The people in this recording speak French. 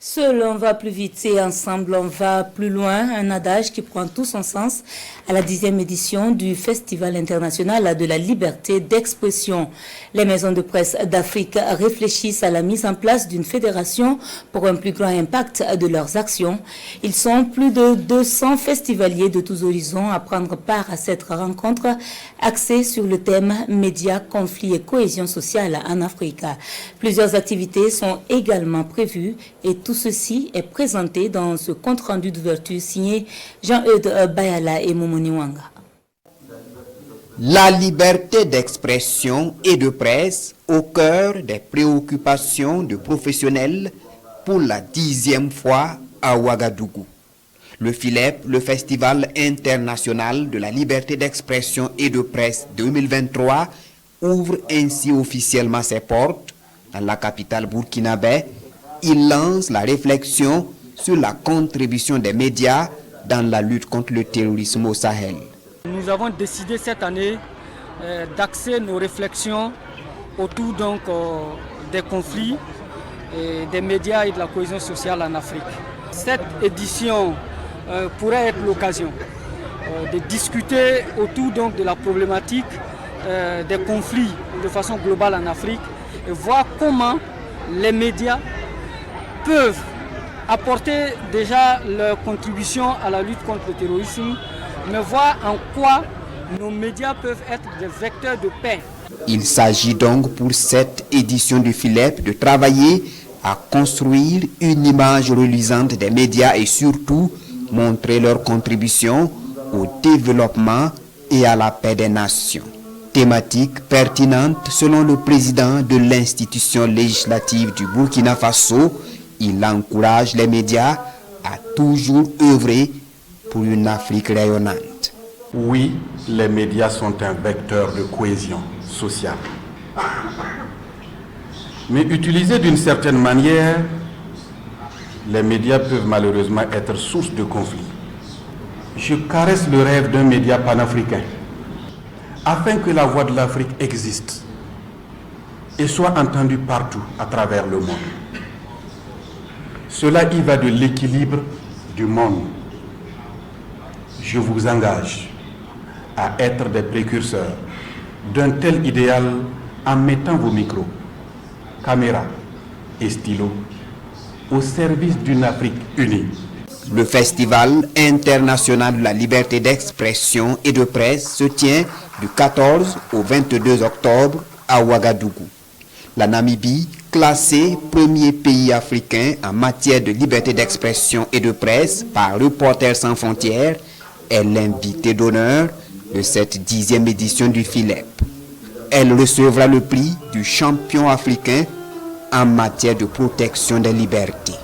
Seul on va plus vite et ensemble on va plus loin, un adage qui prend tout son sens à la 10e édition du Festival international de la liberté d'expression. Les maisons de presse d'Afrique réfléchissent à la mise en place d'une fédération pour un plus grand impact de leurs actions. Ils sont plus de 200 festivaliers de tous horizons à prendre part à cette rencontre axée sur le thème médias, conflits et cohésion sociale en Afrique. Plusieurs activités sont également prévues et tout ceci est présenté dans ce compte-rendu d'ouverture signé Jean-Eudes Bayala et Momoni Wanga. La liberté d'expression et de presse au cœur des préoccupations de professionnels pour la 10e fois à Ouagadougou. Le FILEP, le Festival international de la liberté d'expression et de presse 2023, ouvre ainsi officiellement ses portes dans la capitale burkinabé. Il lance la réflexion sur la contribution des médias dans la lutte contre le terrorisme au Sahel. Nous avons décidé cette année d'axer nos réflexions autour des conflits, des médias et de la cohésion sociale en Afrique. Cette édition pourrait être l'occasion de discuter autour de la problématique des conflits de façon globale en Afrique et voir comment les médias peuvent apporter déjà leur contribution à la lutte contre le terrorisme, mais voir en quoi nos médias peuvent être des vecteurs de paix. Il s'agit donc pour cette édition du FILEP de travailler à construire une image reluisante des médias et surtout montrer leur contribution au développement et à la paix des nations. Thématique pertinente selon le président de l'institution législative du Burkina Faso. Il encourage les médias à toujours œuvrer pour une Afrique rayonnante. Oui, les médias sont un vecteur de cohésion sociale. Mais utilisés d'une certaine manière, les médias peuvent malheureusement être source de conflits. Je caresse le rêve d'un média panafricain, afin que la voix de l'Afrique existe et soit entendue partout à travers le monde. Cela y va de l'équilibre du monde. Je vous engage à être des précurseurs d'un tel idéal en mettant vos micros, caméras et stylos au service d'une Afrique unie. Le Festival international de la liberté d'expression et de presse se tient du 14 au 22 octobre à Ouagadougou. La Namibie, classée premier pays africain en matière de liberté d'expression et de presse par Reporters sans frontières, est l'invité d'honneur de cette 10e édition du FILEP. Elle recevra le prix du champion africain en matière de protection des libertés.